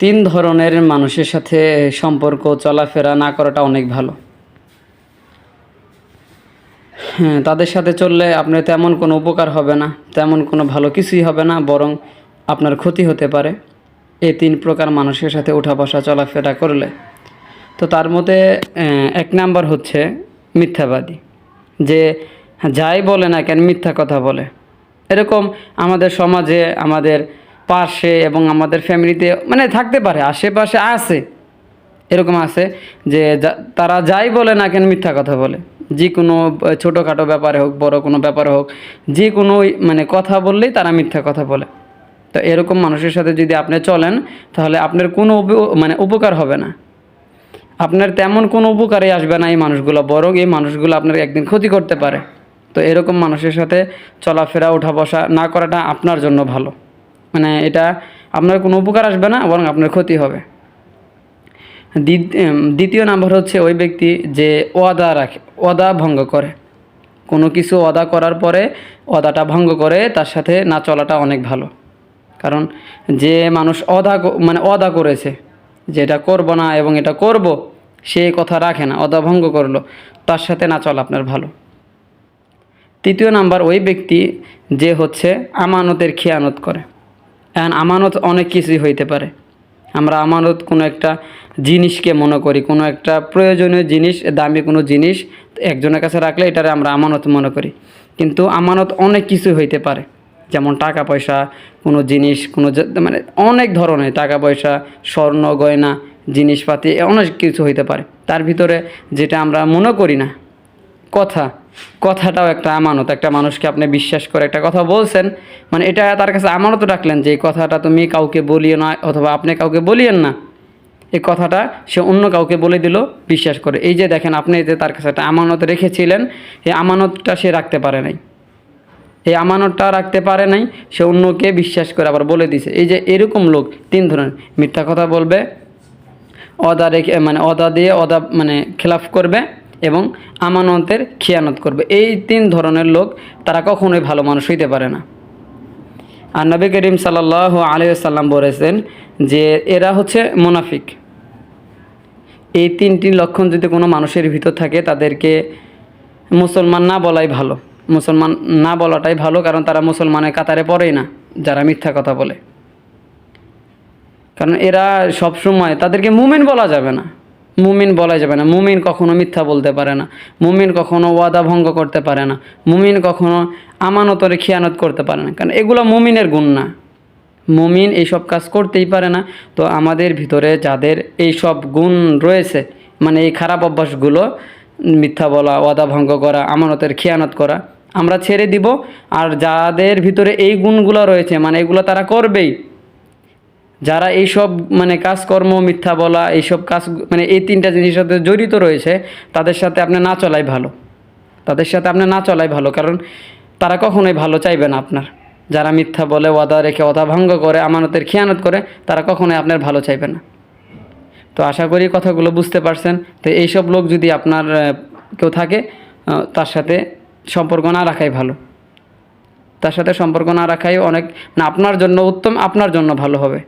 তিন ধরনের মানুষের সাথে সম্পর্ক চলাফেরা না করাটা অনেক ভালো। হ্যাঁ, তাদের সাথে চললে আপনার তেমন কোনো উপকার হবে না, তেমন কোনো ভালো কিছুই হবে না, বরং আপনার ক্ষতি হতে পারে এই তিন প্রকার মানুষের সাথে উঠা বসা চলাফেরা করলে। তো তার মধ্যে এক নাম্বার হচ্ছে মিথ্যাবাদী, যে যাই বলে না কেন মিথ্যা কথা বলে। এরকম আমাদের সমাজে, আমাদের পাশে এবং আমাদের ফ্যামিলিতে মানে থাকতে পারে, আশেপাশে আছে, এরকম আছে যে তারা যাই বলে না কেন মিথ্যা কথা বলে। যে কোনো ছোটোখাটো ব্যাপারে হোক, বড় কোনো ব্যাপারে হোক, যে কোনো মানে কথা বললেই তারা মিথ্যা কথা বলে। তো এরকম মানুষের সাথে যদি আপনি চলেন, তাহলে আপনার কোনো মানে উপকার হবে না, আপনার তেমন কোনো উপকারই আসবে না এই মানুষগুলো, বরং এই মানুষগুলো আপনার একদিন ক্ষতি করতে পারে। তো এরকম মানুষের সাথে চলাফেরা, ওঠা বসা না করাটা আপনার জন্য ভালো, মানে এটা আপনার কোনো উপকার আসবে না, বরং আপনার ক্ষতি হবে। দ্বিতীয় নাম্বার হচ্ছে ওই ব্যক্তি যে ওয়াদা রাখে, ওয়াদা ভঙ্গ করে। কোনো কিছু ওয়াদা করার পরে ওয়াদাটা ভঙ্গ করে, তার সাথে না চলাটা অনেক ভালো। কারণ যে মানুষ ওয়াদা করেছে যে এটা করব না এবং এটা করব, সে কথা রাখে না, ওয়াদা ভঙ্গ করলো, তার সাথে না চলা আপনার ভালো। তৃতীয় নাম্বার ওই ব্যক্তি যে হচ্ছে আমানতের খেয়ানত করে। এখন আমানত অনেক কিছুই হইতে পারে। আমরা আমানত কোনো একটা জিনিসকে মনে করি, কোনো একটা প্রয়োজনীয় জিনিস, দামি কোনো জিনিস একজনের কাছে রাখলে এটারে আমরা আমানত মনে করি, কিন্তু আমানত অনেক কিছু হইতে পারে। যেমন টাকা পয়সা, কোনো জিনিস, কোনো মানে অনেক ধরনের টাকা পয়সা, স্বর্ণ গয়না, জিনিসপাতি, অনেক কিছু হইতে পারে। তার ভিতরে যেটা আমরা মনে করি না, কথাটাও একটা আমানত। একটা মানুষকে আপনি বিশ্বাস করে একটা কথা বলছেন, মানে এটা তার কাছে আমানত রাখলেন যে এই কথাটা তুমি কাউকে বলিও না, অথবা আপনি কাউকে বলিয়েন না, এই কথাটা সে অন্য কাউকে বলে দিল বিশ্বাস করে। এই যে দেখেন, আপনি যে তার কাছে একটা আমানত রেখেছিলেন, এই আমানতটা সে রাখতে পারে নাই, এই আমানতটা রাখতে পারে নাই, সে অন্যকে বিশ্বাস করে আবার বলে দিছে। এই যে এরকম লোক তিন ধরনের: মিথ্যা কথা বলবে, ওয়াদা রেখে মানে ওয়াদা দিয়ে ওয়াদা মানে খেলাফ করবে, এবং আমানতের খেয়ানত করবে। এই তিন ধরনের লোক তারা কখনোই ভালো মানুষ হইতে পারে না। আর নবী করিম সাল্লাল্লাহু আলাইহি ওয়াসাল্লাম বলেছেন যে এরা হচ্ছে মুনাফিক। এই তিনটি লক্ষণ যদি কোনো মানুষের ভিতর থাকে, তাদেরকে মুসলমান না বলাই ভালো, মুসলমান না বলাটাই ভালো, কারণ তারা মুসলমানের কাতারে পড়েই না যারা মিথ্যা কথা বলে। কারণ এরা সবসময়, তাদেরকে মুমিন বলা যাবে না, মুমিন বলা যাবে না। মুমিন কখনো মিথ্যা বলতে পারে না, মুমিন কখনো ওয়াদা ভঙ্গ করতে পারে না, মুমিন কখনো আমানতের খেয়ানত করতে পারে না, কারণ এগুলো মুমিনের গুণ না। মুমিন এইসব কাজ করতেই পারে না। তো আমাদের ভিতরে যাদের এই সব গুণ রয়েছে, মানে এই খারাপ অভ্যাসগুলো, মিথ্যা বলা, ওয়াদা ভঙ্গ করা, আমানতের খেয়ানত করা, আমরা ছেড়ে দিব। আর যাদের ভিতরে এই গুণগুলো রয়েছে, মানে এগুলো তারা করবেই, যারা এইসব মানে কাজকর্ম, মিথ্যা বলা, এইসব কাজ, মানে এই তিনটা জিনিসের সাথে জড়িত রয়েছে, তাদের সাথে আপনি না চলাই ভালো, তাদের সাথে আপনি না চলাই ভালো। কারণ তারা কখনোই ভালো চাইবে না আপনার। যারা মিথ্যা বলে, ওয়াদা রেখে ওয়াদা ভঙ্গ করে, আমানতের খেয়ানত করে, তারা কখনোই আপনার ভালো চাইবে না। তো আশা করি কথাগুলো বুঝতে পারছেন। তো এইসব লোক যদি আপনার কেউ থাকে, তার সাথে সম্পর্ক না রাখাই ভালো, তার সাথে সম্পর্ক না রাখাই অনেক, মানে আপনার জন্য উত্তম, আপনার জন্য ভালো হবে।